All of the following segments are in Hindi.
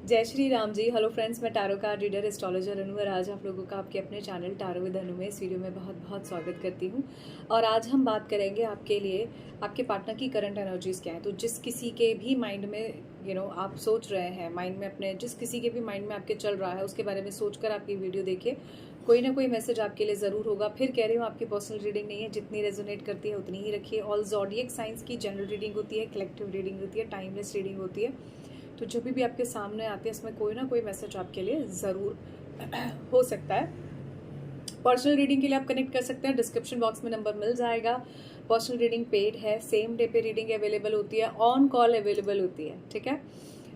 जय श्री राम जी। हेलो फ्रेंड्स, मैं टैरो कार्ड रीडर एस्ट्रोलॉजर अनु और आज आप लोगों का आपके अपने चैनल टैरो विद अनु में इस वीडियो में बहुत बहुत स्वागत करती हूँ। और आज हम बात करेंगे आपके लिए आपके पार्टनर की करंट एनर्जीज क्या है। तो जिस किसी के भी माइंड में आप सोच रहे हैं, माइंड में अपने जिस किसी के भी माइंड में आपके चल रहा है उसके बारे में सोचकर आपकी वीडियो देखिए, कोई ना कोई मैसेज आपके लिए ज़रूर होगा। फिर कह रही हूँ, आपकी पर्सनल रीडिंग नहीं है, जितनी रेजोनेट करती है उतनी ही रखिए। ऑल ज़ोडिएक साइंस की जनरल रीडिंग होती है, कलेक्टिव रीडिंग होती है, टाइमलेस रीडिंग होती है। तो जब भी आपके सामने आती है इसमें कोई ना कोई मैसेज आपके लिए ज़रूर हो सकता है। पर्सनल रीडिंग के लिए आप कनेक्ट कर सकते हैं, डिस्क्रिप्शन बॉक्स में नंबर मिल जाएगा। पर्सनल रीडिंग पेड है, सेम डे पे रीडिंग अवेलेबल होती है, ऑन कॉल अवेलेबल होती है, ठीक है।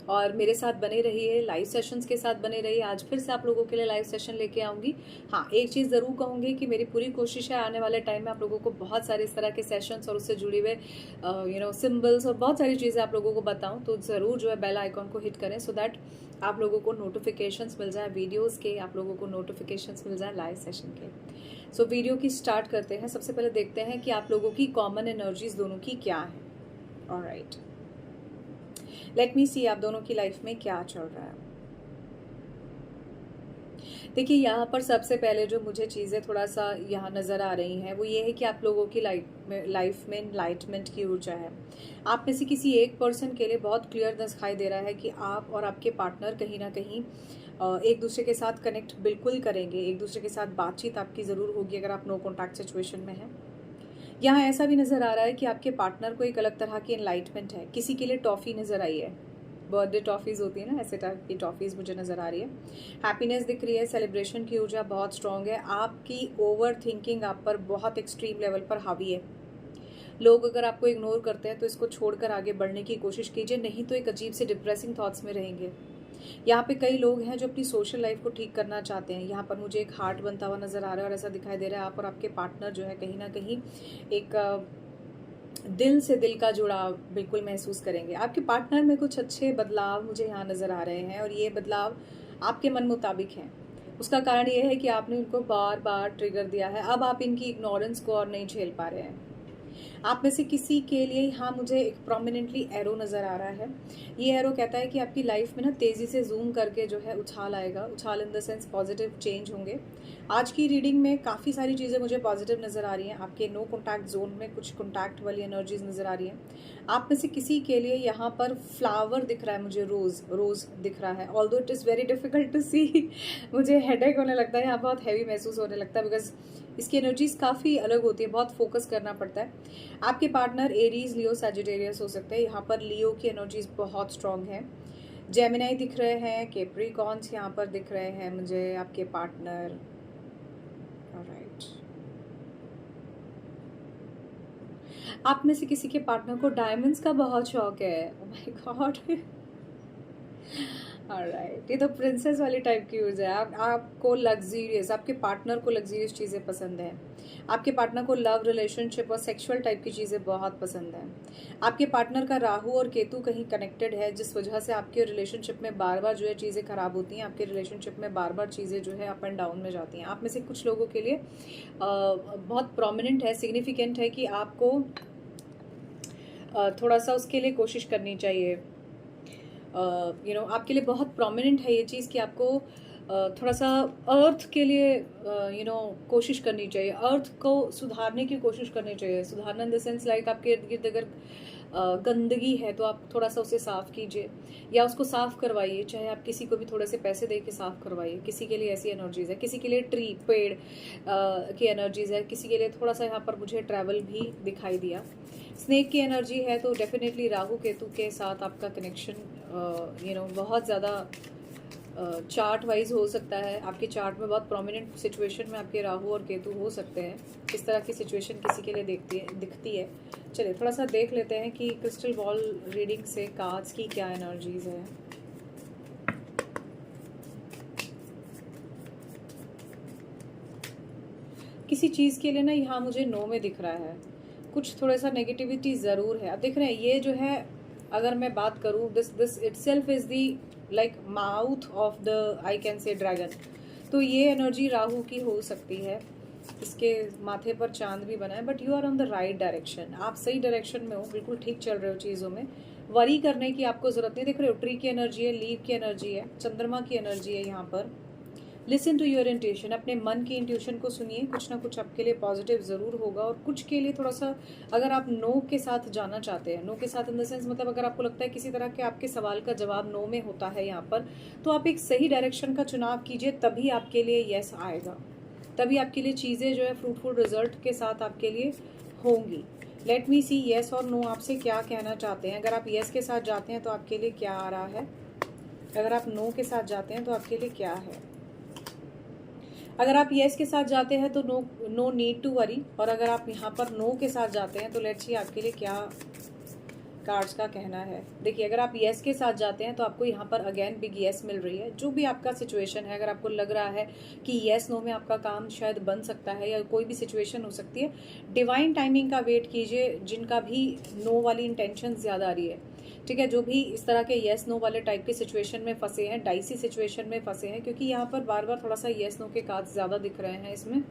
और मेरे साथ बने रहिए, लाइव सेशंस के साथ बने रहिए। आज फिर से आप लोगों के लिए लाइव सेशन लेके आऊँगी। हाँ, एक चीज़ ज़रूर कहूँगी कि मेरी पूरी कोशिश है आने वाले टाइम में आप लोगों को बहुत सारे इस तरह के सेशंस और उससे जुड़े हुए सिम्बल्स और बहुत सारी चीज़ें आप लोगों को बताऊँ। तो ज़रूर जो है बेल आइकॉन को हिट करें, सो दैट आप लोगों को नोटिफिकेशंस मिल जाए वीडियोज़ के, आप लोगों को नोटिफिकेशंस मिल जाए लाइव सेशन के। सो वीडियो की स्टार्ट करते हैं। सबसे पहले देखते हैं कि आप लोगों की कॉमन एनर्जीज दोनों की क्या है। ऑलराइट, लेट मी सी आप दोनों की लाइफ में क्या चल रहा है। देखिए, यहाँ पर सबसे पहले जो मुझे चीज़ें थोड़ा सा यहाँ नज़र आ रही हैं वो ये है कि आप लोगों की लाइफ में इनलाइटमेंट की ऊर्जा है। आप में से किसी एक पर्सन के लिए बहुत क्लियर दिखाई दे रहा है कि आप और आपके पार्टनर कहीं ना कहीं एक दूसरे के साथ कनेक्ट बिल्कुल करेंगे। एक दूसरे के साथ बातचीत आपकी ज़रूर होगी अगर आप नो कॉन्टैक्ट सिचुएशन में हैं। यहाँ ऐसा भी नज़र आ रहा है कि आपके पार्टनर को एक अलग तरह की एनलाइटमेंट है। किसी के लिए टॉफ़ी नज़र आई है, बर्थडे टॉफ़ीज़ होती है ना, ऐसे टाइप की टॉफ़ीज़ मुझे नज़र आ रही है। हैप्पीनेस दिख रही है, सेलिब्रेशन की ऊर्जा बहुत स्ट्रांग है। आपकी ओवर थिंकिंग आप पर बहुत एक्सट्रीम लेवल पर हावी है। लोग अगर आपको इग्नोर करते हैं तो इसको छोड़कर आगे बढ़ने की कोशिश कीजिए, नहीं तो एक अजीब से डिप्रेसिंग थॉट्स में रहेंगे। यहाँ पे कई लोग हैं जो अपनी सोशल लाइफ को ठीक करना चाहते हैं। यहाँ पर मुझे एक हार्ट बनता हुआ नज़र आ रहा है और ऐसा दिखाई दे रहा है आप और आपके पार्टनर जो है कहीं ना कहीं एक दिल से दिल का जुड़ाव बिल्कुल महसूस करेंगे। आपके पार्टनर में कुछ अच्छे बदलाव मुझे यहाँ नज़र आ रहे हैं और ये बदलाव आपके मन मुताबिक हैं। उसका कारण ये है कि आपने उनको बार बार ट्रिगर दिया है। अब आप इनकी इग्नोरेंस को और नहीं झेल पा रहे हैं। आप में से किसी के लिए यहाँ मुझे एक प्रोमिनेंटली एरो नज़र आ रहा है। ये एरो कहता है कि आपकी लाइफ में ना तेज़ी से जूम करके जो है उछाल आएगा। उछाल in the sense positive change होंगे। आज की रीडिंग में काफ़ी सारी चीज़ें मुझे पॉजिटिव नज़र आ रही हैं। आपके नो कॉन्टैक्ट जोन में कुछ कॉन्टैक्ट वाली एनर्जीज नज़र आ रही हैं। आप में से किसी के लिए यहाँ पर फ्लावर दिख रहा है, मुझे रोज़ दिख रहा है। Although it is very difficult to see मुझे हेडेक होने लगता है, यहाँ बहुत हैवी महसूस होने लगता है, बिकॉज इसकी एनर्जीज काफ़ी अलग होती है, बहुत फोकस करना पड़ता है। आपके पार्टनर एरीज, लियो, सैजिटेरियस हो सकते हैं। यहाँ पर लियो की एनर्जीज बहुत स्ट्रांग है। जेमिनाई दिख रहे हैं, कैप्रिकॉन्स यहाँ पर दिख रहे हैं मुझे आपके पार्टनर। ऑलराइट, आप में से किसी के पार्टनर को डायमंड्स का बहुत शौक है। ओह माय गॉड ऑलराइट, ये तो प्रिंसेस वाली टाइप की ऊर्जा है। आपको लग्जीरियस, आपके पार्टनर को लग्जीरियस चीज़ें पसंद हैं। आपके पार्टनर को लव, रिलेशनशिप और सेक्सुअल टाइप की चीज़ें बहुत पसंद हैं। आपके पार्टनर का राहु और केतु कहीं कनेक्टेड है, जिस वजह से आपके रिलेशनशिप में बार बार जो है चीज़ें खराब होती हैं। आपके रिलेशनशिप में बार बार चीज़ें जो है अप एंड डाउन में जाती हैं। आप में से कुछ लोगों के लिए बहुत प्रोमिनेंट है, सिग्निफिकेंट है कि आपको थोड़ा सा उसके लिए कोशिश करनी चाहिए। आपके लिए बहुत प्रोमिनेंट है ये चीज़ कि आपको थोड़ा सा अर्थ के लिए कोशिश करनी चाहिए। अर्थ को सुधारने की कोशिश करनी चाहिए। सुधारना इन द सेंस लाइक आपके इर्द गिर्द अगर गंदगी है तो आप थोड़ा सा उसे साफ़ कीजिए या उसको साफ़ करवाइए। चाहे आप किसी को भी थोड़े से पैसे दे के साफ़ करवाइए। किसी के लिए ऐसी एनर्जीज़ है, किसी के लिए ट्री, पेड़ की एनर्जीज़ है, किसी के लिए थोड़ा सा यहाँ पर मुझे ट्रैवल भी दिखाई दिया। स्नेक की एनर्जी है, तो डेफिनेटली राहु केतु के साथ आपका कनेक्शन बहुत ज़्यादा चार्ट वाइज हो सकता है। आपके चार्ट में बहुत प्रोमिनेंट सिचुएशन में आपके राहु और केतु हो सकते हैं। इस तरह की सिचुएशन किसी के लिए दिखती है। चलिए थोड़ा सा देख लेते हैं कि क्रिस्टल बॉल रीडिंग से कार्ड्स की क्या एनर्जीज है। किसी चीज़ के लिए ना यहाँ मुझे नो में दिख रहा है, कुछ थोड़ा सा नेगेटिविटी ज़रूर है। अब देख रहे हैं ये जो है, अगर मैं बात करूँ, this itself is the like mouth of the, I can say, dragon. तो ये एनर्जी राहु की हो सकती है। इसके माथे पर चांद भी बना है, but you are on the right direction. आप सही डायरेक्शन में हो, बिल्कुल ठीक चल रहे हो चीज़ों में। वरी करने की आपको ज़रूरत नहीं। देख रहे हो, ट्री की एनर्जी है, लीव की एनर्जी है, चंद्रमा की एनर्जी है यहाँ पर। लिसन टू योर इंट्यूशन, अपने मन की इंट्यूशन को सुनिए, कुछ ना कुछ आपके लिए पॉजिटिव ज़रूर होगा। और कुछ के लिए थोड़ा सा, अगर आप नो के साथ जाना चाहते हैं, नो के साथ इन द सेंस मतलब अगर आपको लगता है किसी तरह के आपके सवाल का जवाब नो में होता है यहाँ पर, तो आप एक सही डायरेक्शन का चुनाव कीजिए, तभी आपके लिए येस आएगा, तभी आपके लिए चीज़ें जो है फ्रूटफुल रिजल्ट के साथ आपके लिए होंगी। लेट मी सी, येस और नो आपसे क्या कहना चाहते हैं। अगर आप येस के साथ जाते हैं तो आपके लिए क्या आ रहा है, अगर आप नो के साथ जाते हैं तो आपके लिए क्या है। अगर आप येस के साथ जाते हैं तो नो नीड टू वरी, और अगर आप यहाँ पर नो के साथ जाते हैं तो लेट्स सी आपके लिए क्या कार्ड्स का कहना है। देखिए, अगर आप येस के साथ जाते हैं तो आपको यहाँ पर अगेन बिग येस मिल रही है। जो भी आपका सिचुएशन है, अगर आपको लग रहा है कि येस नो में आपका काम शायद बन सकता है या कोई भी सिचुएशन हो सकती है, डिवाइन टाइमिंग का वेट कीजिए। जिनका भी नो वाली इंटेंशन ज़्यादा आ रही है, ठीक है, जो भी इस तरह के येस नो वाले टाइप के सिचुएशन में फंसे हैं, डाइसी सिचुएशन में फंसे हैं, क्योंकि यहाँ पर बार बार थोड़ा सा येस नो के कार्ड ज़्यादा दिख रहे हैं इसमें।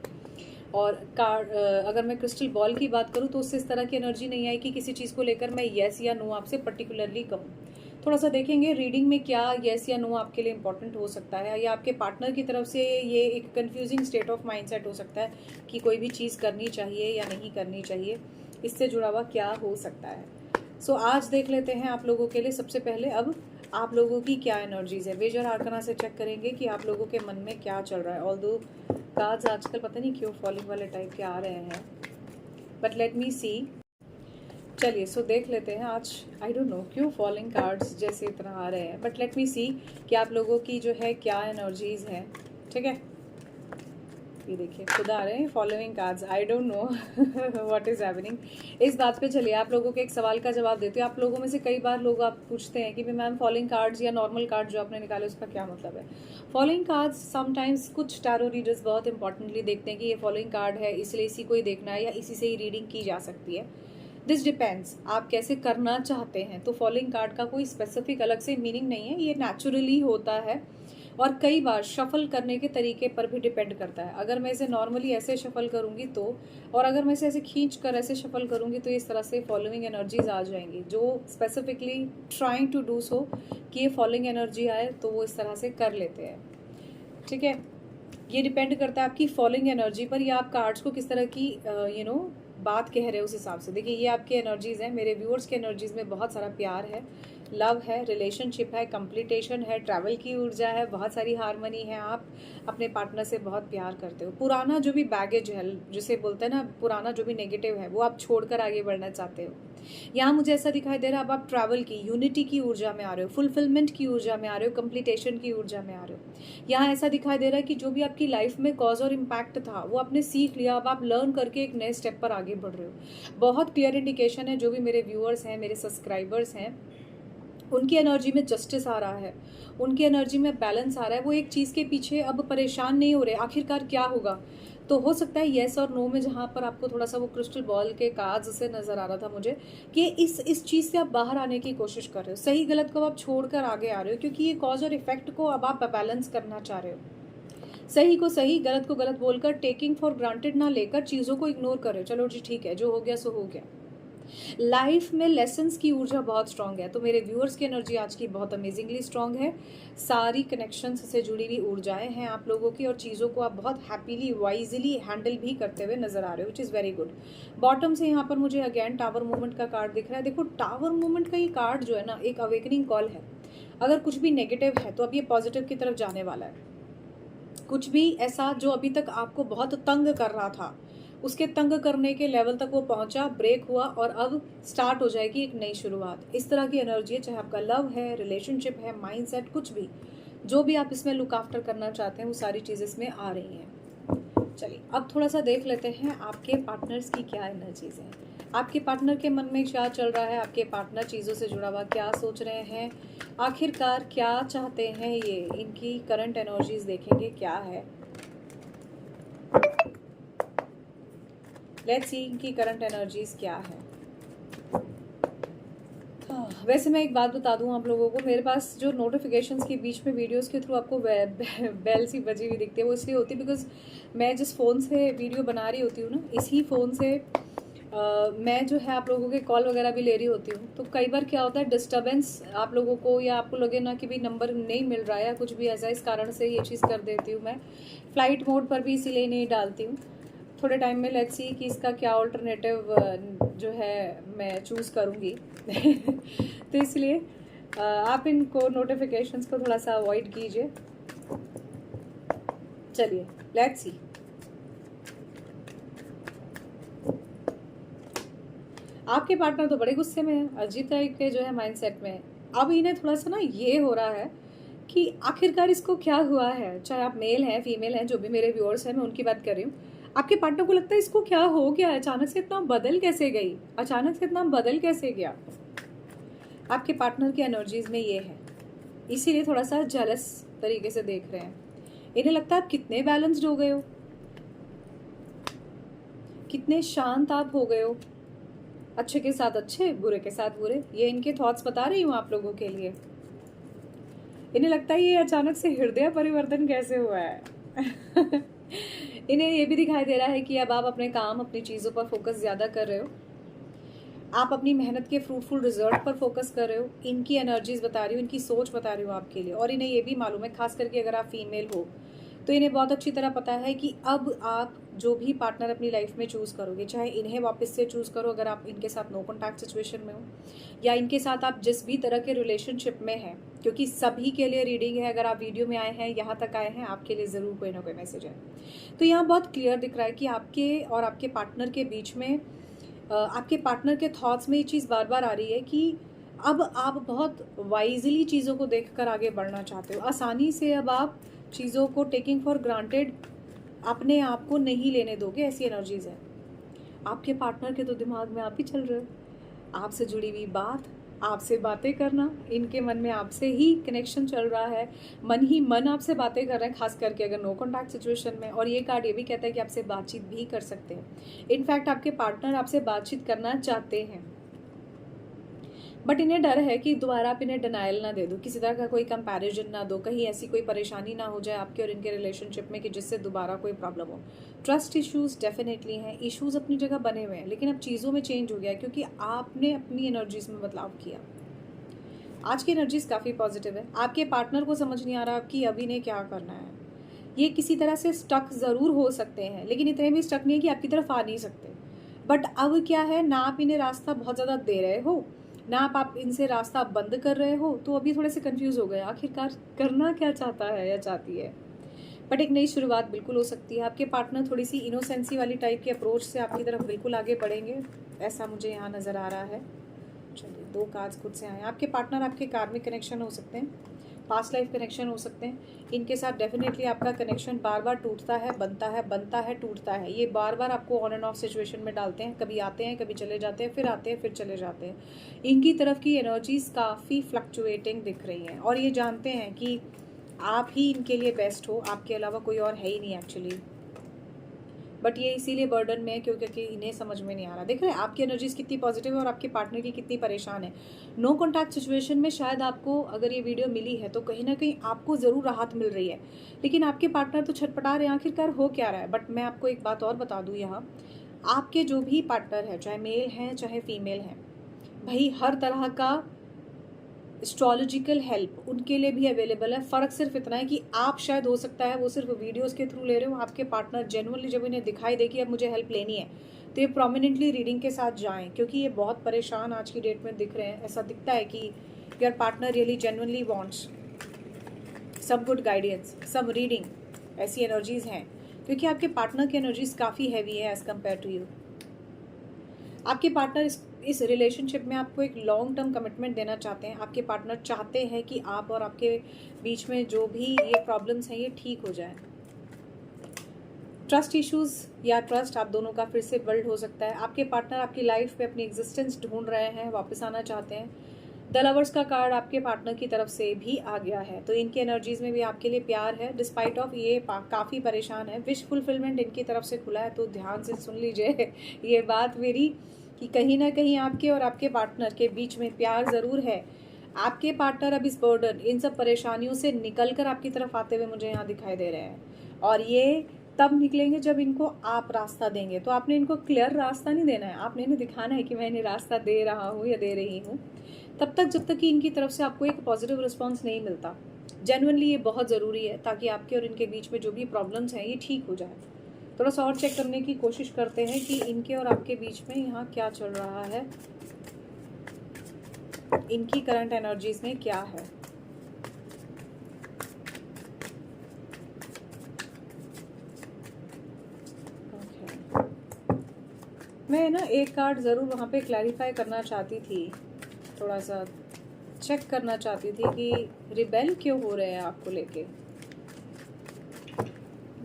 और कार्ड, अगर मैं क्रिस्टल बॉल की बात करूँ तो उससे इस तरह की एनर्जी नहीं आई कि किसी चीज़ को लेकर मैं येस या नो आपसे पर्टिकुलरली कहूँ। थोड़ा सा देखेंगे रीडिंग में क्या येस या नो आपके लिए इंपॉर्टेंट हो सकता है, या आपके पार्टनर की तरफ से ये एक कंफ्यूजिंग स्टेट ऑफ माइंडसेट हो सकता है कि कोई भी चीज़ करनी चाहिए या नहीं करनी चाहिए, इससे जुड़ा हुआ क्या हो सकता है। सो आज देख लेते हैं आप लोगों के लिए सबसे पहले अब आप लोगों की क्या एनर्जीज है। मेजर आर्कना से चेक करेंगे कि आप लोगों के मन में क्या चल रहा है। ऑल्दो कार्ड्स आजकल पता नहीं क्यों फॉलिंग वाले टाइप के आ रहे हैं, बट लेट मी सी। चलिए, सो देख लेते हैं आज, आई डोंट नो क्यों फॉलिंग कार्ड्स जैसे इतना आ रहे हैं, बट लेट मी सी कि आप लोगों की जो है क्या एनर्जीज हैं। ठीक है, ये देखिए खुद आ रहे हैं following cards, I don't know what is happening. इस बात पे चलिए आप लोगों के एक सवाल का जवाब देते हो। आप लोगों में से कई बार लोग आप पूछते हैं कि मैम फॉलोइंग कार्ड्स या नॉर्मल कार्ड जो आपने निकाले उसका क्या मतलब है। फॉलोइंग कार्ड्स समटाइम्स कुछ टैरो रीडर्स बहुत इंपॉर्टेंटली देखते हैं कि ये फॉलोइंग कार्ड है इसलिए इसी को ही देखना है या इसी से ही रीडिंग की जा सकती है। दिस डिपेंड्स आप कैसे करना चाहते हैं। तो फॉलोइंग कार्ड का कोई स्पेसिफिक अलग से मीनिंग नहीं है, ये नेचुरली होता है और कई बार शफल करने के तरीके पर भी डिपेंड करता है। अगर मैं इसे नॉर्मली ऐसे शफल करूंगी तो, और अगर मैं इसे ऐसे खींच कर ऐसे शफल करूंगी तो इस तरह से फॉलोइंग एनर्जीज आ जाएंगी। जो specifically trying to do so कि ये फॉलोइंग एनर्जी आए तो वो इस तरह से कर लेते हैं। ठीक है, ये डिपेंड करता है आपकी फॉलोइंग एनर्जी पर या आप कार्ड्स को किस तरह की बात कह रहे हैं उस हिसाब से। देखिए, ये आपकी एनर्जीज हैं, मेरे व्यूअर्स की एनर्जीज में बहुत सारा प्यार है, लव है, रिलेशनशिप है, कंप्लीटेशन है, ट्रैवल की ऊर्जा है, बहुत सारी हार्मनी है। आप अपने पार्टनर से बहुत प्यार करते हो। पुराना जो भी बैगेज है, जिसे बोलते हैं ना, पुराना जो भी नेगेटिव है वो आप छोड़कर आगे बढ़ना चाहते हो। यहाँ मुझे ऐसा दिखाई दे रहा है अब आप ट्रैवल की, यूनिटी की ऊर्जा में आ रहे हो, फुलफिलमेंट की ऊर्जा में आ रहे हो, कंप्लीटेशन की ऊर्जा में आ रहे हो। यहाँ ऐसा दिखाई दे रहा है कि जो भी आपकी लाइफ में कॉज और इम्पैक्ट था वो आपने सीख लिया, अब आप लर्न करके एक नए स्टेप पर आगे बढ़ रहे हो। बहुत क्लियर इंडिकेशन है। जो भी मेरे व्यूअर्स हैं, मेरे सब्सक्राइबर्स हैं, उनकी एनर्जी में जस्टिस आ रहा है, उनकी एनर्जी में बैलेंस आ रहा है। वो एक चीज़ के पीछे अब परेशान नहीं हो रहे आखिरकार क्या होगा। तो हो सकता है येस और नो में जहाँ पर आपको थोड़ा सा वो क्रिस्टल बॉल के कार्ड्स से नज़र आ रहा था मुझे कि इस चीज़ से आप बाहर आने की कोशिश कर रहे हो। सही गलत को आप छोड़कर आगे आ रहे हो, क्योंकि ये कॉज और इफेक्ट को अब आप बैलेंस करना चाह रहे हो। सही को सही, गलत को गलत बोलकर टेकिंग फॉर ग्रांटेड ना लेकर चीज़ों को इग्नोर कर रहे हो। चलो जी ठीक है, जो हो गया सो हो गया। लाइफ में लेसन्स की ऊर्जा बहुत स्ट्रांग है। तो मेरे व्यूअर्स की एनर्जी आज की बहुत अमेजिंगली स्ट्रांग है। सारी कनेक्शंस से जुड़ी हुई ऊर्जाएं हैं आप लोगों की, और चीज़ों को आप बहुत हैप्पीली वाइजली हैंडल भी करते हुए नजर आ रहे हो, which is very good. Bottom से यहाँ पर मुझे अगेन टावर मूवमेंट का कार्ड दिख रहा है। देखो, टावर मूवमेंट का ये कार्ड जो है ना, एक अवेकनिंग कॉल है। अगर कुछ भी नेगेटिव है तो अब ये पॉजिटिव की तरफ जाने वाला है। कुछ भी ऐसा जो अभी तक आपको बहुत तंग कर रहा था, उसके तंग करने के लेवल तक वो पहुंचा, ब्रेक हुआ और अब स्टार्ट हो जाएगी एक नई शुरुआत। इस तरह की एनर्जी है, चाहे आपका लव है, रिलेशनशिप है, माइंडसेट, कुछ भी, जो भी आप इसमें लुक आफ्टर करना चाहते हैं वो सारी चीज़ें इसमें आ रही हैं। चलिए अब थोड़ा सा देख लेते हैं आपके पार्टनर्स की क्या एनर्जीज हैं। आपके पार्टनर के मन में क्या चल रहा है, आपके पार्टनर चीज़ों से जुड़ा हुआ क्या सोच रहे हैं, आखिरकार क्या चाहते हैं, ये इनकी करंट एनर्जीज देखेंगे क्या है। लेट्स सी इनकी करंट एनर्जीज क्या है। वैसे मैं एक बात बता दूं आप लोगों को, मेरे पास जो नोटिफिकेशंस के बीच में वीडियोस के थ्रू आपको बेल सी बजी हुई दिखती है, वो इसलिए होती है बिकॉज मैं जिस फ़ोन से वीडियो बना रही होती हूँ ना, इसी फ़ोन से मैं जो है आप लोगों के कॉल वगैरह भी ले रही होती हूँ, तो कई बार क्या होता है डिस्टर्बेंस आप लोगों को, या आपको लगे ना कि भी नंबर नहीं मिल रहा है या कुछ भी ऐसा, इस कारण से ये चीज़ कर देती हूँ मैं। फ्लाइट मोड पर भी इसीलिए नहीं डालती हूँ। थोड़े टाइम में लेट्स सी कि इसका क्या ऑल्टरनेटिव जो है मैं चूज़ करूँगी। तो इसलिए आप इनको नोटिफिकेशंस को थोड़ा सा अवॉइड कीजिए। चलिए लेट्स सी। आपके पार्टनर तो बड़े गुस्से में है, अजीब तरह के जो है माइंडसेट में है। अब इन्हें थोड़ा सा ना ये हो रहा है कि आखिरकार इसको क्या हुआ है। चाहे आप मेल हैं फीमेल हैं, जो भी मेरे व्यूअर्स हैं, मैं उनकी बात कर रही हूँ। आपके पार्टनर को लगता है इसको क्या हो गया, अचानक से इतना बदल कैसे गई, अचानक से इतना बदल कैसे गया। आपके पार्टनर की एनर्जीज में ये है, इसीलिए थोड़ा सा जेलस तरीके से देख रहे हैं। इन्हें लगता है आप कितने बैलेंस्ड हो गए हो, कितने शांत आप हो गए हो, अच्छे के साथ अच्छे, बुरे के साथ बुरे। ये इनके थॉट्स बता रही हूँ आप लोगों के लिए। इन्हें लगता है ये अचानक से हृदय परिवर्तन कैसे हुआ है। इन्हें ये भी दिखाई दे रहा है कि अब आप अपने काम, अपनी चीज़ों पर फोकस ज़्यादा कर रहे हो, आप अपनी मेहनत के फ्रूटफुल रिजल्ट पर फोकस कर रहे हो। इनकी एनर्जीज बता रही हूँ, इनकी सोच बता रही हूँ आपके लिए। और इन्हें ये भी मालूम है, खास करके अगर आप फीमेल हो तो इन्हें बहुत अच्छी तरह पता है कि अब आप जो भी पार्टनर अपनी लाइफ में चूज़ करोगे, चाहे इन्हें वापस से चूज़ करो अगर आप इनके साथ नो कॉन्टैक्ट सिचुएशन में हो, या इनके साथ आप जिस भी तरह के रिलेशनशिप में हैं, क्योंकि सभी के लिए रीडिंग है। अगर आप वीडियो में आए हैं, यहाँ तक आए हैं, आपके लिए ज़रूर कोई ना कोई मैसेज है। तो यहाँ बहुत क्लियर दिख रहा है कि आपके और आपके पार्टनर के बीच में, आपके पार्टनर के थॉट्स में ये चीज़ बार बार आ रही है कि अब आप बहुत वाइजली चीज़ों को देखकर आगे बढ़ना चाहते हो। आसानी से अब आप चीज़ों को टेकिंग फॉर ग्रांटेड अपने आप को नहीं लेने दोगे, ऐसी एनर्जीज है। आपके पार्टनर के तो दिमाग में आप ही चल रहे हो, आपसे जुड़ी हुई बात, आपसे बातें करना, इनके मन में आपसे ही कनेक्शन चल रहा है, मन ही मन आपसे बातें कर रहे हैं, खास करके अगर नो कॉन्टैक्ट सिचुएशन में। और ये कार्ड ये भी कहता है कि आपसे बातचीत भी कर सकते हैं। इनफैक्ट आपके पार्टनर आपसे बातचीत करना चाहते हैं, बट इन्हें डर है कि दोबारा आप इन्हें डिनाइल ना दे दो, किसी तरह का कोई कंपैरिजन ना दो, कहीं ऐसी कोई परेशानी ना हो जाए आपके और इनके रिलेशनशिप में कि जिससे दोबारा कोई प्रॉब्लम हो। ट्रस्ट इश्यूज डेफिनेटली हैं, इश्यूज अपनी जगह बने हुए हैं, लेकिन अब चीज़ों में चेंज हो गया क्योंकि आपने अपनी एनर्जीज में बदलाव किया। आज की एनर्जीज काफ़ी पॉजिटिव है। आपके पार्टनर को समझ नहीं आ रहा कि अब इन्हें क्या करना है। ये किसी तरह से स्टक ज़रूर हो सकते हैं, लेकिन इतने भी स्टक नहीं है कि आपकी तरफ आ नहीं सकते। बट अब क्या है ना, आप इन्हें रास्ता बहुत ज़्यादा दे रहे हो, ना आप इनसे रास्ता बंद कर रहे हो। तो अभी थोड़े से कंफ्यूज हो गए आखिरकार करना क्या चाहता है या चाहती है। बट एक नई शुरुआत बिल्कुल हो सकती है। आपके पार्टनर थोड़ी सी इनोसेंसी वाली टाइप की अप्रोच से आपकी तरफ बिल्कुल आगे बढ़ेंगे, ऐसा मुझे यहाँ नज़र आ रहा है। चलिए 2 कार्ड्स खुद से आए। आपके पार्टनर आपके कार्मिक कनेक्शन हो सकते हैं, पास्ट लाइफ कनेक्शन हो सकते हैं। इनके साथ डेफिनेटली आपका कनेक्शन बार बार टूटता है, बनता है, टूटता है। ये बार बार आपको ऑन एंड ऑफ सिचुएशन में डालते हैं, कभी आते हैं, कभी चले जाते हैं, फिर आते हैं, फिर चले जाते हैं। इनकी तरफ की एनर्जीज काफ़ी फ्लक्चुएटिंग दिख रही हैं, और ये जानते हैं कि आप ही इनके लिए बेस्ट हो, आपके अलावा कोई और है ही नहीं एक्चुअली। बट ये इसीलिए बर्डन में है क्योंकि इन्हें समझ में नहीं आ रहा। देख रहे हैं आपकी एनर्जीज कितनी पॉजिटिव है और आपके पार्टनर की कितनी परेशान है। नो कॉन्टैक्ट सिचुएशन में शायद आपको अगर ये वीडियो मिली है तो कहीं ना कहीं आपको ज़रूर राहत मिल रही है, लेकिन आपके पार्टनर तो छटपटा रहे हैं आखिरकार हो क्या रहा है। बट मैं आपको एक बात और बता दूँ, यहाँ आपके जो भी पार्टनर है, चाहे मेल हैं चाहे फीमेल हैं, भाई हर तरह का एस्ट्रोलॉजिकल हेल्प उनके लिए भी अवेलेबल है। फ़र्क सिर्फ इतना है कि आप शायद हो सकता है वो सिर्फ वीडियोस के थ्रू ले रहे हो, आपके पार्टनर जेन्युइनली जब इन्हें दिखाई दे कि अब मुझे हेल्प लेनी है तो ये प्रोमिनेंटली रीडिंग के साथ जाएं, क्योंकि ये बहुत परेशान आज की डेट में दिख रहे हैं। ऐसा दिखता है कि your partner really genuinely wants some good guidance, some reading, ऐसी एनर्जीज़ हैं, क्योंकि आपके पार्टनर की एनर्जीज काफ़ी हैवी है एज़ कम्पेयर टू यू। आपके पार्टनर इस रिलेशनशिप में आपको एक लॉन्ग टर्म कमिटमेंट देना चाहते हैं। आपके पार्टनर चाहते हैं कि आप और आपके बीच में जो भी ये प्रॉब्लम्स हैं ये ठीक हो जाए। ट्रस्ट इश्यूज या ट्रस्ट आप दोनों का फिर से बिल्ड हो सकता है। आपके पार्टनर आपकी लाइफ में अपनी एग्जिस्टेंस ढूंढ रहे हैं, वापस आना चाहते हैं। द लवर्स का कार्ड आपके पार्टनर की तरफ से भी आ गया है, तो इनकी एनर्जीज में भी आपके लिए प्यार है डिस्पाइट ऑफ ये काफ़ी परेशान है। विश फुलफिलमेंट इनकी तरफ से खुला है, तो ध्यान से सुन लीजिए ये बात मेरी कि कहीं ना कहीं आपके और आपके पार्टनर के बीच में प्यार ज़रूर है। आपके पार्टनर अब इस बर्डन, इन सब परेशानियों से निकल कर आपकी तरफ आते हुए मुझे यहाँ दिखाई दे रहे हैं, और ये तब निकलेंगे जब इनको आप रास्ता देंगे। तो आपने इनको क्लियर रास्ता नहीं देना है, आपने इन्हें दिखाना है कि मैं इन्हें रास्ता दे रहा हूँ या दे रही हूँ, तब तक जब तक कि इनकी तरफ से आपको एक पॉजिटिव रिस्पॉन्स नहीं मिलता। जेन्युइनली ये बहुत ज़रूरी है ताकि आपके और इनके बीच में जो भी प्रॉब्लम्स हैं ये ठीक हो जाए। थोड़ा सा और चेक करने की कोशिश करते हैं कि इनके और आपके बीच में यहाँ क्या चल रहा है, इनकी करंट एनर्जीज में क्या है। मैं ना एक कार्ड ज़रूर वहाँ पे क्लैरिफाई करना चाहती थी, थोड़ा सा चेक करना चाहती थी कि रिबेल क्यों हो रहे हैं आपको लेके।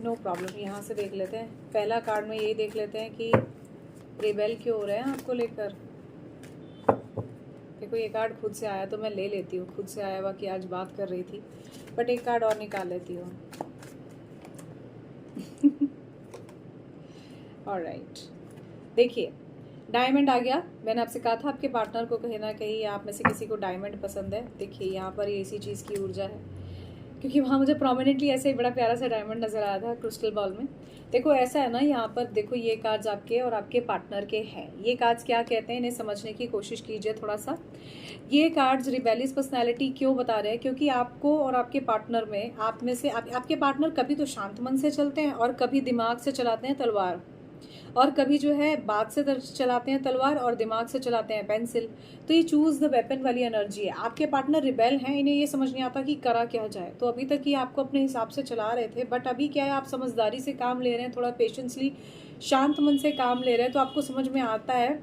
नो प्रॉब्लम, यहाँ से देख लेते हैं। पहला कार्ड में यही देख लेते हैं कि रिबेल क्यों हो रहे हैं आपको लेकर। देखो ये कार्ड खुद से आया तो मैं ले लेती हूँ, खुद से आया हुआ कि आज बात कर रही थी, बट एक कार्ड और निकाल लेती हूँ। ऑलराइट, देखिए डायमंड आ गया। मैंने आपसे कहा था आपके पार्टनर को कहीं ना कहीं आप में से किसी को डायमंड पसंद है। देखिए यहाँ पर ये इसी चीज़ की ऊर्जा है, क्योंकि वहाँ मुझे प्रोमिनेंटली ऐसे ही बड़ा प्यारा सा डायमंड नज़र आया था क्रिस्टल बॉल में। देखो ऐसा है ना, यहाँ पर देखो ये कार्ड्स आपके और आपके पार्टनर के हैं। ये कार्ड्स क्या कहते हैं, इन्हें समझने की कोशिश कीजिए थोड़ा सा। ये कार्ड्स रिबेलियस पर्सनैलिटी क्यों बता रहे हैं, क्योंकि आपको और आपके पार्टनर में, आप में से आपके पार्टनर कभी तो शांत मन से चलते हैं और कभी दिमाग से चलाते हैं तलवार, और कभी जो है बात से चलाते हैं तलवार और दिमाग से चलाते हैं पेंसिल। तो ये चूज द वेपन वाली एनर्जी है। आपके पार्टनर रिबेल हैं, इन्हें ये समझ नहीं आता कि करा क्या जाए। तो अभी तक ये आपको अपने हिसाब से चला रहे थे, बट अभी क्या है, आप समझदारी से काम ले रहे हैं, थोड़ा पेशेंसली शांत मन से काम ले रहे हैं। तो आपको समझ में आता है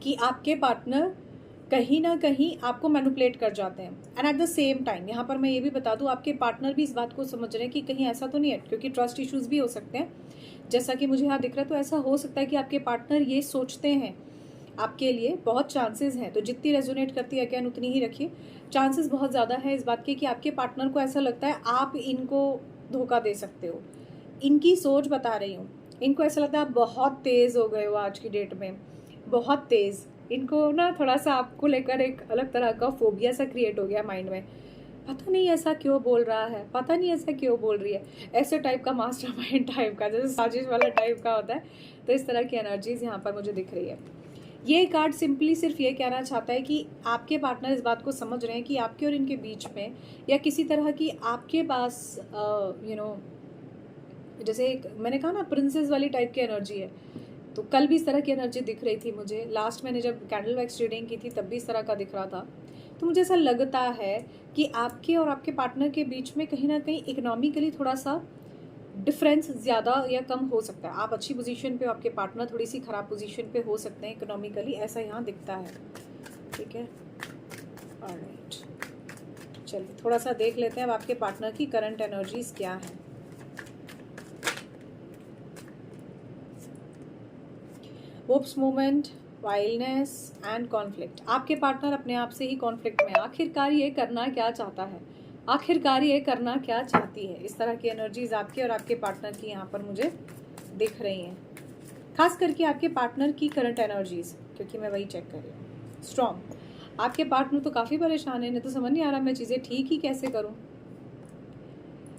कि आपके पार्टनर कहीं ना कहीं आपको मैनिपुलेट कर जाते हैं। And at the same time यहाँ पर मैं ये भी बता दूँ, आपके पार्टनर भी इस बात को समझ रहे हैं कि कहीं ऐसा तो नहीं है, क्योंकि ट्रस्ट इश्यूज भी हो सकते हैं जैसा कि मुझे यहाँ दिख रहा है। तो ऐसा हो सकता है कि आपके पार्टनर ये सोचते हैं आपके लिए, बहुत चांसेस हैं। तो जितनी रेजोनेट करती है अगेन उतनी ही रखिए। चांसेस बहुत ज़्यादा है इस बात के कि आपके पार्टनर को ऐसा लगता है आप इनको धोखा दे सकते हो। इनकी सोच बता रही हूँ, इनको ऐसा लगता है आप बहुत तेज़ हो गए हो आज की डेट में, बहुत तेज़। इनको ना थोड़ा सा आपको लेकर एक अलग तरह का फोबिया सा क्रिएट हो गया माइंड में। पता नहीं ऐसा क्यों बोल रहा है, पता नहीं ऐसा क्यों बोल रही है, ऐसे टाइप का मास्टरमाइंड टाइप का, जैसे साजिश वाला टाइप का होता है। तो इस तरह की एनर्जीज यहाँ पर मुझे दिख रही है। ये कार्ड सिंपली सिर्फ ये कहना चाहता है कि आपके पार्टनर इस बात को समझ रहे हैं कि आपके और इनके बीच में, या किसी तरह की आपके पास जैसे एक मैंने कहा ना प्रिंसेस वाली टाइप की एनर्जी है। तो कल भी इस तरह की एनर्जी दिख रही थी मुझे। लास्ट मैंने जब कैंडल वैक्स रीडिंग की थी तब भी इस तरह का दिख रहा था। तो मुझे ऐसा लगता है कि आपके और आपके पार्टनर के बीच में कहीं ना कहीं इकोनॉमिकली थोड़ा सा डिफरेंस ज़्यादा या कम हो सकता है। आप अच्छी पोजीशन पे हो, आपके पार्टनर थोड़ी सी ख़राब पोजीशन पे हो सकते हैं इकोनॉमिकली, ऐसा यहाँ दिखता है। ठीक है, ऑलराइट, चलिए थोड़ा सा देख लेते हैं अब आपके पार्टनर की करंट एनर्जीज क्या है। Hopes, movement, wildness and conflict. आपके पार्टनर अपने आप से ही कॉन्फ्लिक्ट में, आखिरकार ये करना क्या चाहता है, आखिरकार ये करना क्या चाहती है। इस तरह की एनर्जीज आपके और आपके पार्टनर की यहाँ पर मुझे दिख रही हैं, खास करके आपके पार्टनर की करंट एनर्जीज, क्योंकि मैं वही चेक कर रही हूँ। स्ट्रॉन्ग, आपके पार्टनर तो काफ़ी परेशान है, इन्हें तो समझ नहीं आ रहा मैं चीज़ें ठीक ही कैसे करूँ।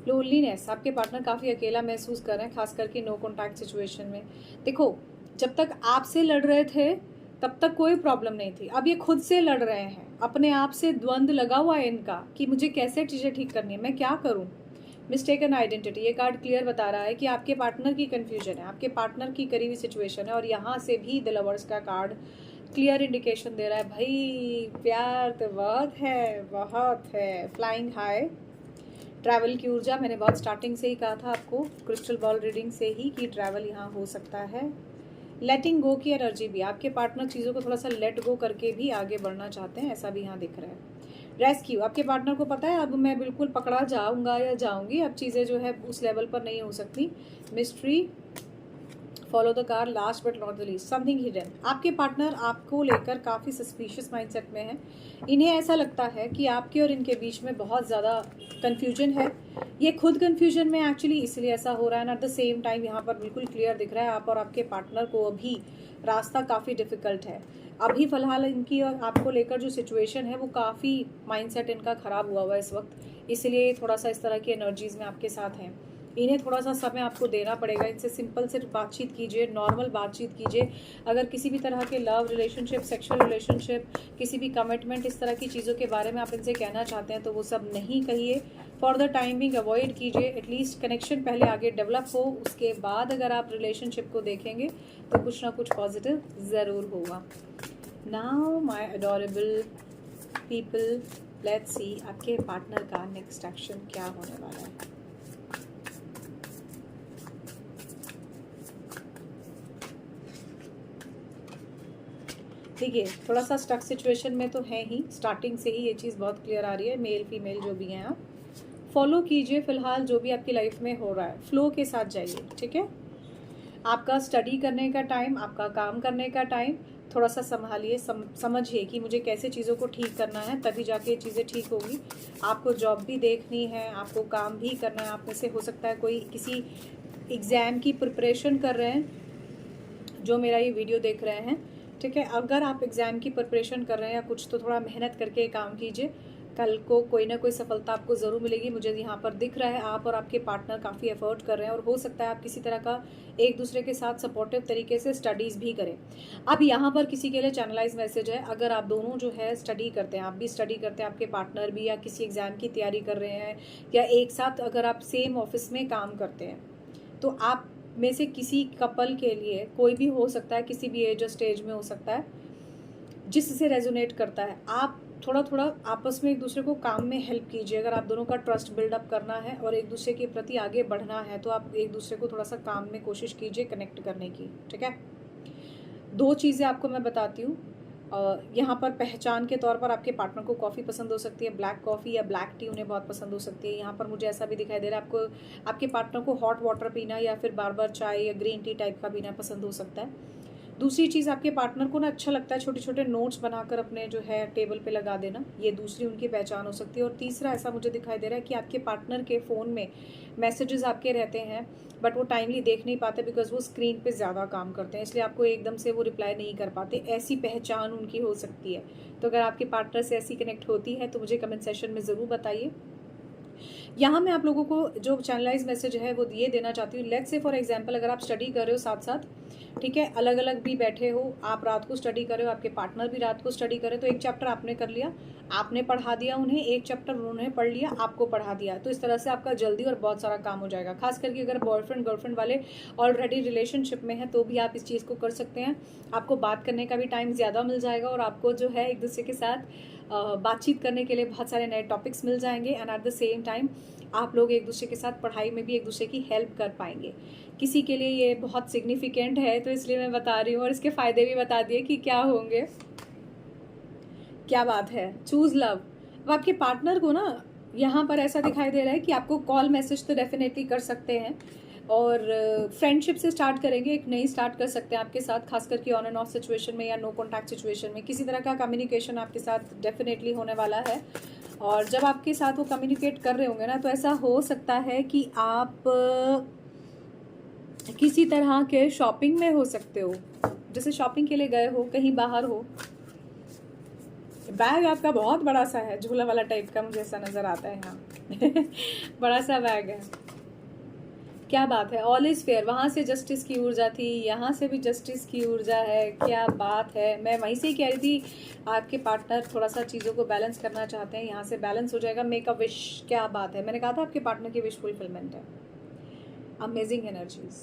लोनलीनेस, आपके पार्टनर काफ़ी अकेला महसूस कर रहे हैं, खास करके नो कॉन्टैक्ट सिचुएशन में। देखो जब तक आपसे लड़ रहे थे तब तक कोई प्रॉब्लम नहीं थी, अब ये खुद से लड़ रहे हैं, अपने आप से द्वंद्व लगा हुआ है इनका कि मुझे कैसे चीज़ें ठीक करनी है, मैं क्या करूं। मिस्टेकन आइडेंटिटी, ये कार्ड क्लियर बता रहा है कि आपके पार्टनर की कन्फ्यूजन है, आपके पार्टनर की करी हुई सिचुएशन है। और यहाँ से भी द लवर्स का कार्ड क्लियर इंडिकेशन दे रहा है, भाई प्यार तो बहुत है, बहुत है। फ्लाइंग हाई, ट्रैवल की ऊर्जा, मैंने बहुत स्टार्टिंग से ही कहा था आपको क्रिस्टल बॉल रीडिंग से ही कि ट्रैवल यहाँ हो सकता है। लेटिंग गो की एनर्जी भी, आपके पार्टनर चीज़ों को थोड़ा सा लेट गो करके भी आगे बढ़ना चाहते हैं, ऐसा भी यहाँ दिख रहा है। रेस्क्यू, आपके पार्टनर को पता है अब मैं बिल्कुल पकड़ा जाऊंगा या जाऊंगी, अब चीज़ें जो है उस लेवल पर नहीं हो सकती। Mystery, follow the car, last but not the least, something hidden. आपके पार्टनर आपको लेकर काफ़ी सस्पिशियस माइंडसेट में है। इन्हें ऐसा लगता है कि आपके और इनके बीच में बहुत ज़्यादा कन्फ्यूजन है। ये खुद कन्फ्यूजन में एक्चुअली इसलिए ऐसा हो रहा है। एट द सेम टाइम यहाँ पर बिल्कुल क्लियर दिख रहा है आप और आपके पार्टनर को अभी रास्ता काफ़ी डिफिकल्ट है। अभी फ़िलहाल इनकी और आपको लेकर जो सिचुएशन है वो काफ़ी माइंडसेट इनका ख़राब हुआ हुआ है इस वक्त, इसलिए थोड़ा सा इस तरह की एनर्जीज़ में आपके साथ हैं। इन्हें थोड़ा सा समय आपको देना पड़ेगा। इनसे सिंपल सिर्फ बातचीत कीजिए, नॉर्मल बातचीत कीजिए। अगर किसी भी तरह के लव रिलेशनशिप, सेक्सुअल रिलेशनशिप, किसी भी कमिटमेंट, इस तरह की चीज़ों के बारे में आप इनसे कहना चाहते हैं तो वो सब नहीं कहिए। फॉर द टाइमिंग अवॉइड कीजिए। एटलीस्ट कनेक्शन पहले आगे डेवलप हो, उसके बाद अगर आप रिलेशनशिप को देखेंगे तो कुछ ना कुछ पॉजिटिव ज़रूर होगा। Now my adorable people, let's see आपके पार्टनर का नेक्स्ट एक्शन क्या होने वाला है। देखिए, थोड़ा सा स्टक सिचुएशन में तो है ही, स्टार्टिंग से ही ये चीज़ बहुत क्लियर आ रही है। मेल फीमेल जो भी हैं, आप फॉलो कीजिए फिलहाल जो भी आपकी लाइफ में हो रहा है, फ्लो के साथ जाइए, ठीक है। आपका स्टडी करने का टाइम, आपका काम करने का टाइम, थोड़ा सा संभालिए, समझिए कि मुझे कैसे चीज़ों को ठीक करना है, तभी जाके ये चीज़ें ठीक होगी। आपको जॉब भी देखनी है, आपको काम भी करना है। आप में से हो सकता है कोई किसी एग्ज़ाम की प्रिपरेशन कर रहे हैं जो मेरा ये वीडियो देख रहे हैं, ठीक है। अगर आप एग्ज़ाम की प्रिपरेशन कर रहे हैं या कुछ, तो थोड़ा मेहनत करके काम कीजिए। कल को कोई ना कोई सफलता आपको ज़रूर मिलेगी। मुझे यहाँ पर दिख रहा है आप और आपके पार्टनर काफ़ी एफर्ट कर रहे हैं, और हो सकता है आप किसी तरह का एक दूसरे के साथ सपोर्टिव तरीके से स्टडीज़ भी करें। अब यहाँ पर किसी के लिए चैनलाइज मैसेज है, अगर आप दोनों जो है स्टडी करते हैं, आप भी स्टडी करते हैं, आपके पार्टनर भी, या किसी एग्ज़ाम की तैयारी कर रहे हैं, या एक साथ अगर आप सेम ऑफिस में काम करते हैं, तो आप में से किसी कपल के लिए, कोई भी हो सकता है, किसी भी एज और स्टेज में हो सकता है, जिससे रेजोनेट करता है, आप थोड़ा थोड़ा आपस में एक दूसरे को काम में हेल्प कीजिए। अगर आप दोनों का ट्रस्ट बिल्डअप करना है और एक दूसरे के प्रति आगे बढ़ना है, तो आप एक दूसरे को थोड़ा सा काम में कोशिश कीजिए कनेक्ट करने की, ठीक है। दो चीज़ें आपको मैं बताती हूँ। यहाँ पर पहचान के तौर पर आपके पार्टनर को कॉफ़ी पसंद हो सकती है, ब्लैक कॉफ़ी या ब्लैक टी उन्हें बहुत पसंद हो सकती है। यहाँ पर मुझे ऐसा भी दिखाई दे रहा है आपको, आपके पार्टनर को हॉट वाटर पीना या फिर बार बार चाय या ग्रीन टी टाइप का पीना पसंद हो सकता है। दूसरी चीज़, आपके पार्टनर को ना अच्छा लगता है छोटे छोटे नोट्स बनाकर अपने जो है टेबल पे लगा देना, ये दूसरी उनकी पहचान हो सकती है। और तीसरा ऐसा मुझे दिखाई दे रहा है कि आपके पार्टनर के फ़ोन में मैसेजेस आपके रहते हैं, बट वो टाइमली देख नहीं पाते बिकॉज वो स्क्रीन पे ज़्यादा काम करते हैं, इसलिए आपको एकदम से वो रिप्लाई नहीं कर पाते। ऐसी पहचान उनकी हो सकती है। तो अगर आपके पार्टनर से ऐसी कनेक्ट होती है तो मुझे कमेंट सेशन में ज़रूर बताइए। यहाँ मैं आप लोगों को जो चैनलाइज मैसेज है वो ये देना चाहती हूँ। लेट्स से फॉर एग्जांपल, अगर आप स्टडी कर रहे हो साथ साथ, ठीक है, अलग अलग भी बैठे हो, आप रात को स्टडी कर रहे हो, आपके पार्टनर भी रात को स्टडी करे, तो एक चैप्टर आपने कर लिया, आपने पढ़ा दिया उन्हें, एक चैप्टर उन्होंने पढ़ लिया, आपको पढ़ा दिया, तो इस तरह से आपका जल्दी और बहुत सारा काम हो जाएगा। खास करके अगर बॉयफ्रेंड गर्लफ्रेंड वाले ऑलरेडी रिलेशनशिप में हैं तो भी आप इस चीज़ को कर सकते हैं। आपको बात करने का भी टाइम ज़्यादा मिल जाएगा और आपको जो है एक दूसरे के साथ बातचीत करने के लिए बहुत सारे नए टॉपिक्स मिल जाएंगे, and at the same time आप लोग एक दूसरे के साथ पढ़ाई में भी एक दूसरे की हेल्प कर पाएंगे। किसी के लिए ये बहुत सिग्निफिकेंट है तो इसलिए मैं बता रही हूँ, और इसके फ़ायदे भी बता दिए कि क्या होंगे। क्या बात है, चूज़ लव। अब आपके पार्टनर को ना यहाँ पर ऐसा दिखाई दे रहा है कि आपको कॉल मैसेज तो डेफिनेटली कर सकते हैं, और फ्रेंडशिप से स्टार्ट करेंगे, एक नई स्टार्ट कर सकते हैं आपके साथ, खास करके ऑन एंड ऑफ सिचुएशन में या नो कॉन्टैक्ट सिचुएशन में किसी तरह का कम्युनिकेशन आपके साथ डेफिनेटली होने वाला है। और जब आपके साथ वो कम्युनिकेट कर रहे होंगे ना, तो ऐसा हो सकता है कि आप किसी तरह के शॉपिंग में हो सकते हो, जैसे शॉपिंग के लिए गए हो, कहीं बाहर हो। बैग आपका बहुत बड़ा सा है, झोला वाला टाइप का मुझे ऐसा नज़र आता है यहाँ बड़ा सा बैग है। क्या बात है, ऑल इज़ फेयर। वहाँ से जस्टिस की ऊर्जा थी, यहाँ से भी जस्टिस की ऊर्जा है। क्या बात है, मैं वहीं से ही कह रही थी आपके पार्टनर थोड़ा सा चीज़ों को बैलेंस करना चाहते हैं, यहाँ से बैलेंस हो जाएगा। मेक अ विश, क्या बात है, मैंने कहा था आपके पार्टनर की विश फुलफिलमेंट है। अमेजिंग एनर्जीज,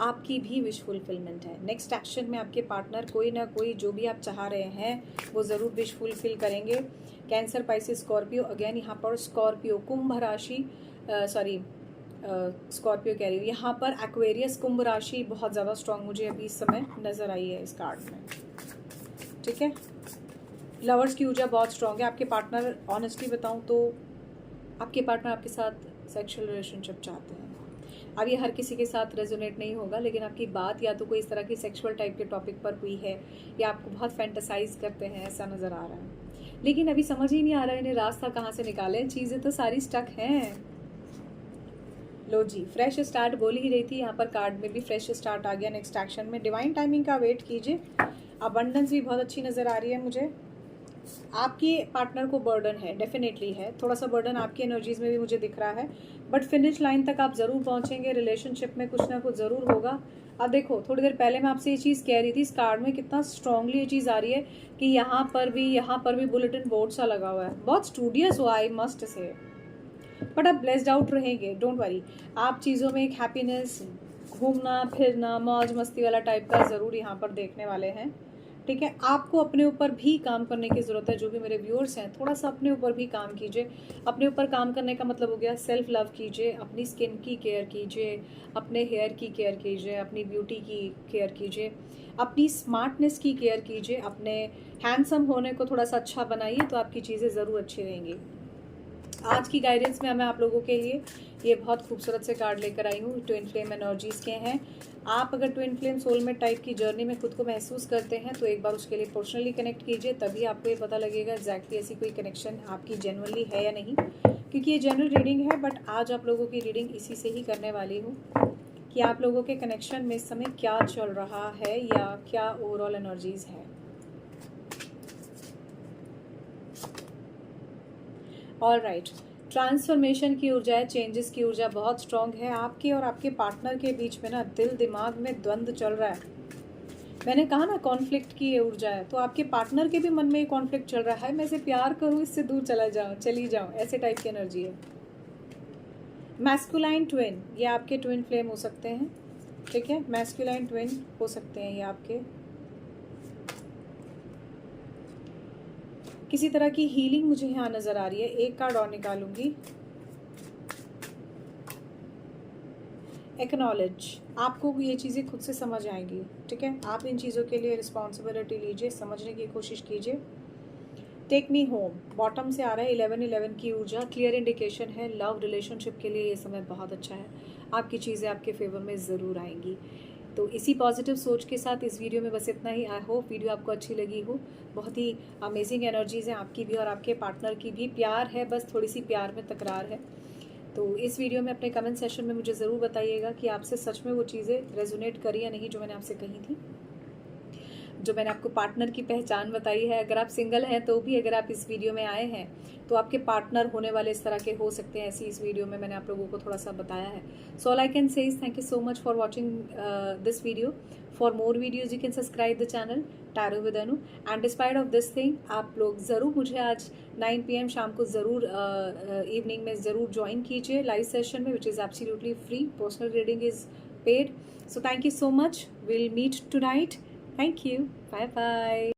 आपकी भी विश फुलफिलमेंट है। नेक्स्ट एक्शन में आपके पार्टनर कोई ना कोई जो भी आप चाह रहे हैं वो ज़रूर विश फुलफिल करेंगे। कैंसर, पाइसिस, स्कॉर्पियो, अगेन यहाँ पर स्कॉर्पियो, कुंभ राशि, स्कॉर्पियो कह रही हूँ, यहाँ पर एक्वेरियस, कुंभ राशि बहुत ज़्यादा स्ट्रॉन्ग मुझे अभी इस समय नज़र आई है इस कार्ड में, ठीक है। लवर्स की ऊर्जा बहुत स्ट्रॉन्ग है। आपके पार्टनर, ऑनेस्टली बताऊँ तो आपके पार्टनर आपके साथ सेक्सुअल रिलेशनशिप चाहते हैं। अब ये हर किसी के साथ रेजोनेट नहीं होगा, लेकिन आपकी बात या तो कोई इस तरह की सेक्सुअल टाइप के टॉपिक पर हुई है, या आपको बहुत फैंटेसाइज करते हैं, ऐसा नज़र आ रहा है। लेकिन अभी समझ ही नहीं आ रहा है इन्हें रास्ता कहाँ से निकालें, चीज़ें तो सारी स्टक हैं। लो जी, फ्रेश स्टार्ट बोल ही रही थी, यहाँ पर कार्ड में भी फ्रेश स्टार्ट आ गया। नेक्स्ट एक्शन में डिवाइन टाइमिंग का वेट कीजिए। अबंडेंस भी बहुत अच्छी नज़र आ रही है मुझे। आपके पार्टनर को बर्डन है, डेफिनेटली है, थोड़ा सा बर्डन आपकी एनर्जीज में भी मुझे दिख रहा है, बट फिनिश लाइन तक आप ज़रूर पहुंचेंगे। रिलेशनशिप में कुछ ना कुछ ज़रूर होगा। अब देखो, थोड़ी देर पहले मैं आपसे ये चीज़ कह रही थी, इस कार्ड में कितना स्ट्रांगली ये चीज़ आ रही है कि यहाँ पर भी बुलेटिन बोर्ड सा लगा हुआ है। बहुत स्टूडियस हुआ, आई मस्ट से, बट आप ब्लेस्ड आउट रहेंगे, डोंट वरी। आप चीज़ों में एक हैप्पीनेस, घूमना फिरना, मौज मस्ती वाला टाइप का ज़रूर यहाँ पर देखने वाले हैं। ठीक है, आपको अपने ऊपर भी काम करने की ज़रूरत है। जो भी मेरे व्यूअर्स हैं, थोड़ा सा अपने ऊपर भी काम कीजिए। अपने ऊपर काम करने का मतलब हो गया सेल्फ लव कीजिए, अपनी स्किन की केयर कीजिए, अपने हेयर की केयर कीजिए, अपनी ब्यूटी की केयर कीजिए, अपनी स्मार्टनेस की केयर कीजिए, अपने हैंडसम होने को थोड़ा सा अच्छा बनाइए, तो आपकी चीज़ें ज़रूर अच्छी रहेंगी। आज की गाइडेंस में मैं आप लोगों के लिए ये बहुत खूबसूरत से कार्ड लेकर आई हूँ। ट्विन फ्लेम एनर्जीज़ के हैं। आप अगर ट्विन फ्लेम सोलमेट टाइप की जर्नी में खुद को महसूस करते हैं तो एक बार उसके लिए पर्सनली कनेक्ट कीजिए, तभी आपको ये पता लगेगा एग्जैक्टली ऐसी कोई कनेक्शन आपकी जेन्युइनली है या नहीं, क्योंकि ये जनरल रीडिंग है। बट आज आप लोगों की रीडिंग इसी से ही करने वाली हूँ कि आप लोगों के कनेक्शन में इस समय क्या चल रहा है या क्या ओवरऑल एनर्जीज़ है। ऑल राइट, ट्रांसफॉर्मेशन की ऊर्जा है, चेंजेस की ऊर्जा बहुत स्ट्रांग है। आपके और आपके पार्टनर के बीच में ना दिल दिमाग में द्वंद्व चल रहा है। मैंने कहा ना कॉन्फ्लिक्ट की ये ऊर्जा है, तो आपके पार्टनर के भी मन में ये कॉन्फ्लिक्ट चल रहा है, मैं इसे प्यार करूँ, इससे दूर चली जाऊँ, ऐसे टाइप की एनर्जी है। मैस्कुलाइन ट्विन, ये आपके ट्विन फ्लेम हो सकते हैं। ठीक है, मैस्कुलाइन ट्विन हो सकते हैं ये आपके। किसी तरह की हीलिंग मुझे यहाँ नज़र आ रही है। एक कार्ड और निकालूंगी। एक्नॉलेज, आपको ये चीज़ें खुद से समझ आएंगी। ठीक है, आप इन चीज़ों के लिए रिस्पॉन्सिबिलिटी लीजिए, समझने की कोशिश कीजिए। टेक मी होम, बॉटम से आ रहा है 11-11 की ऊर्जा, क्लियर इंडिकेशन है लव रिलेशनशिप के लिए ये समय बहुत अच्छा है। आपकी चीज़ें आपके फेवर में ज़रूर आएंगी। तो इसी पॉजिटिव सोच के साथ इस वीडियो में बस इतना ही। आई होप वीडियो आपको अच्छी लगी हो। बहुत ही अमेजिंग एनर्जीज़ हैं आपकी भी और आपके पार्टनर की भी। प्यार है, बस थोड़ी सी प्यार में तकरार है। तो इस वीडियो में अपने कमेंट सेशन में मुझे ज़रूर बताइएगा कि आपसे सच में वो चीज़ें रेजोनेट करी या नहीं जो मैंने आपसे कही थी, जो मैंने आपको पार्टनर की पहचान बताई है। अगर आप सिंगल हैं तो भी अगर आप इस वीडियो में आए हैं तो आपके पार्टनर होने वाले इस तरह के हो सकते हैं, ऐसी इस वीडियो में मैंने आप लोगों को थोड़ा सा बताया है। So all I can say is thank you so much for watching this video. For more videos you can subscribe the channel tarot with Anu. And despite of this thing, आप लोग ज़रूर मुझे आज 9 PM शाम को ज़रूर इवनिंग में ज़रूर ज्वाइन कीजिए लाइव सेशन में, which is absolutely free. Personal reading is paid. So thank you so much. We'll meet tonight. Thank you. Bye bye.